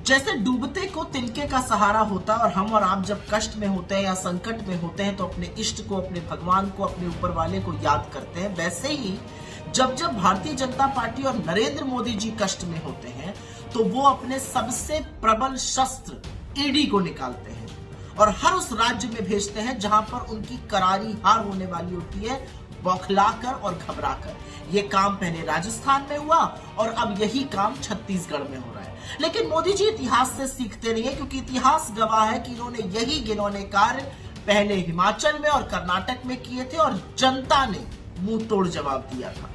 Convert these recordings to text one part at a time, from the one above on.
जैसे डूबते को तिनके का सहारा होता है और हम और आप जब कष्ट में होते हैं या संकट में होते हैं तो अपने इष्ट को, अपने भगवान को, अपने ऊपर वाले को याद करते हैं, वैसे ही जब जब भारतीय जनता पार्टी और नरेंद्र मोदी जी कष्ट में होते हैं तो वो अपने सबसे प्रबल शस्त्र ईडी को निकालते हैं और हर उस राज्य में भेजते हैं जहां पर उनकी करारी हार होने वाली होती है, बौखलाकर और घबराकर। ये काम पहले राजस्थान में हुआ और अब यही काम छत्तीसगढ़ में हो रहा है। लेकिन मोदी जी इतिहास से सीखते नहीं है, क्योंकि इतिहास गवाह है कि इन्होंने यही घिनौने कार्य पहले हिमाचल में और कर्नाटक में किए थे और जनता ने मुंह तोड़ जवाब दिया था।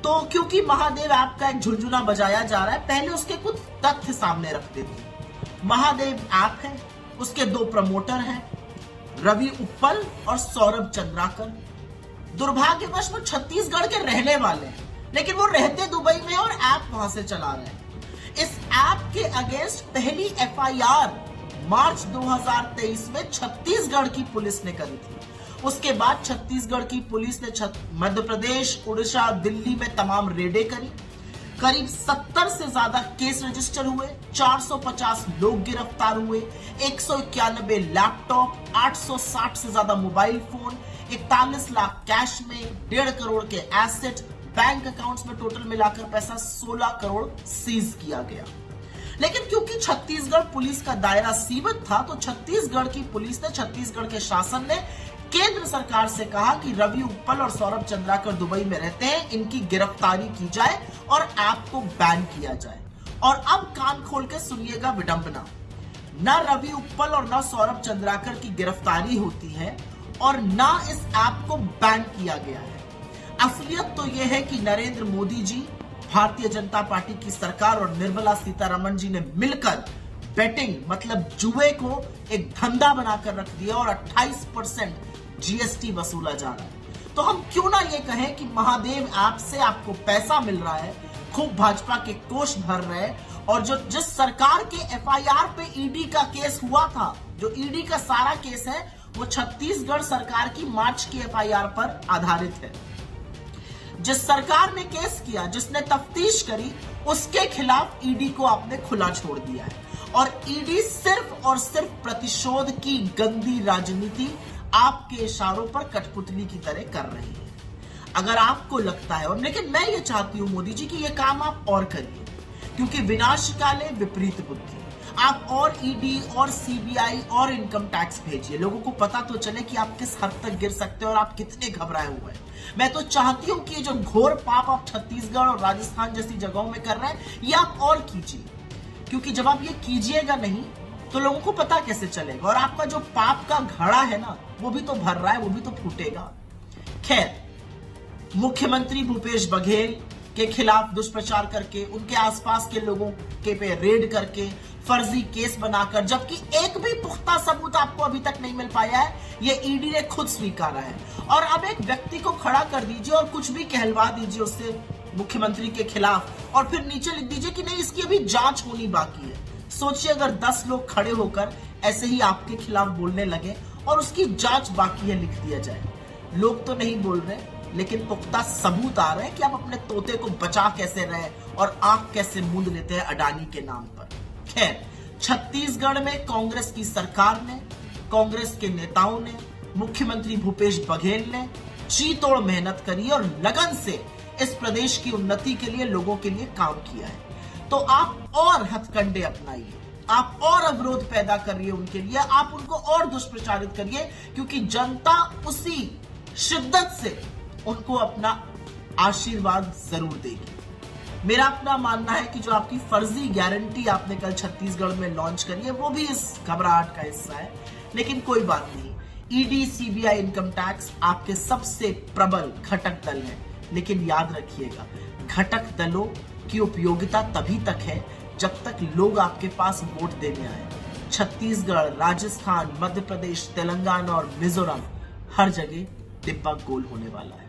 तो क्योंकि महादेव ऐप का एक झुनझुना बजाया जा रहा है, पहले उसके कुछ तथ्य सामने रख देते हैं। महादेव ऐप है, उसके दो प्रमोटर हैं, रवि उप्पल और सौरभ चंद्राकर। दुर्भाग्यवश वो छत्तीसगढ़ के रहने वाले हैं, लेकिन वो रहते दुबई में और ऐप वहां से चला रहे हैं। इस ऐप के अगेंस्ट पहली एफआईआर मार्च 2023 में छत्तीसगढ़ की पुलिस ने करी थी। उसके बाद छत्तीसगढ़ की पुलिस ने मध्य प्रदेश, उड़ीसा, दिल्ली में तमाम रेडें करी। करीब 70 से ज्यादा केस रजिस्टर हुए, 450 लोग गिरफ्तार हुए, 191 लैपटॉप, 860 से ज्यादा मोबाइल फोन, 41 लाख कैश में, 1.5 करोड़ के एसेट, बैंक अकाउंट्स में टोटल मिलाकर पैसा 16 करोड़ सीज किया गया। लेकिन क्योंकि छत्तीसगढ़ पुलिस का दायरा सीमित था तो छत्तीसगढ़ की पुलिस ने, छत्तीसगढ़ के शासन ने केंद्र सरकार से कहा कि रवि उप्पल और सौरभ चंद्राकर दुबई में रहते हैं, इनकी गिरफ्तारी की जाए और ऐप को बैन किया जाए। और अब कान खोल के सुनिएगा विडंबना, न रवि उप्पल और न सौरभ चंद्राकर की गिरफ्तारी होती है और न इस ऐप को बैन किया गया है। असलियत तो यह है कि नरेंद्र मोदी जी, भारतीय जनता पार्टी की सरकार और निर्मला सीतारमण जी ने मिलकर बेटिंग मतलब जुए को एक धंधा बनाकर रख दिया और 28% जीएसटी वसूला जा रहा है। तो हम क्यों ना ये कहें कि महादेव ऐप से आपको पैसा मिल रहा है, खूब भाजपा के कोष भर रहे हैं और जो जिस सरकार के एफआईआर पे ईडी का केस हुआ था, जो ईडी का सारा केस है वो छत्तीसगढ़ सरकार की मार्च की एफआईआर पर आधारित है। जिस सरकार ने केस किया, जिसने तफ्तीश करी, उसके खिलाफ ईडी को आपने खुला छोड़ दिया है और ईडी सिर्फ और सिर्फ प्रतिशोध की गंदी राजनीति आपके इशारों पर कठपुतली की तरह कर रही है। अगर आपको लगता है, और लेकिन मैं ये चाहती हूं मोदी जी कि ये काम आप और करिए, क्योंकि विनाश काले विपरीत बुद्धि। आप और ईडी और सीबीआई और इनकम टैक्स भेजिए, लोगों को पता तो चले कि आप किस हद तक गिर सकते हैं और आप कितने घबराए हुए हैं। मैं तो चाहती हूं कि ये जो घोर पाप आप छत्तीसगढ़ और राजस्थान जैसी जगहों में कर रहे हैं, ये आप और कीजिए, क्योंकि जब आप ये कीजिएगा नहीं तो लोगों को पता कैसे चलेगा और आपका जो पाप का घड़ा है ना, वो भी तो भर रहा है, वो भी तो फूटेगा। खैर, मुख्यमंत्री भूपेश बघेल के खिलाफ दुष्प्रचार करके, उनके आसपास के लोगों के पे रेड करके, फर्जी केस बनाकर, जबकि एक भी पुख्ता सबूत आपको अभी तक नहीं मिल पाया है, ये ईडी ने खुद स्वीकारा है। और अब एक व्यक्ति को खड़ा कर दीजिए और कुछ भी कहलवा दीजिए उससे मुख्यमंत्री के खिलाफ और फिर नीचे लिख दीजिए कि नहीं, इसकी अभी जांच होनी बाकी है। सोचिए अगर 10 लोग खड़े होकर ऐसे ही आपके खिलाफ बोलने लगे और उसकी जांच बाकी है लिख दिया जाए। लोग तो नहीं बोल रहे, लेकिन पुख्ता सबूत आ रहे हैं कि आप अपने तोते को बचा कैसे रहे और आंख कैसे मूंद लेते हैं अडानी के नाम पर। खैर, छत्तीसगढ़ में कांग्रेस की सरकार ने, कांग्रेस के नेताओं ने, मुख्यमंत्री भूपेश बघेल ने जी तोड़ मेहनत करी और लगन से इस प्रदेश की उन्नति के लिए, लोगों के लिए काम किया है। तो आप और हथकंडे अपनाइए, आप और अवरोध पैदा करिए उनके लिए, आप उनको और दुष्प्रचारित करिए, क्योंकि जनता उसी शिद्दत से उनको अपना आशीर्वाद जरूर देगी। मेरा अपना मानना है कि जो आपकी फर्जी गारंटी आपने कल छत्तीसगढ़ में लॉन्च करी है, वो भी इस घबराहट का हिस्सा है। लेकिन कोई बात नहीं, ईडी, सीबीआई, इनकम टैक्स आपके सबसे प्रबल घटक दल है। लेकिन याद रखिएगा, घटक दलों की उपयोगिता तभी तक है जब तक लोग आपके पास वोट देने आए। छत्तीसगढ़, राजस्थान, मध्य प्रदेश, तेलंगाना और मिजोरम, हर जगह डिब्बा गोल होने वाला है।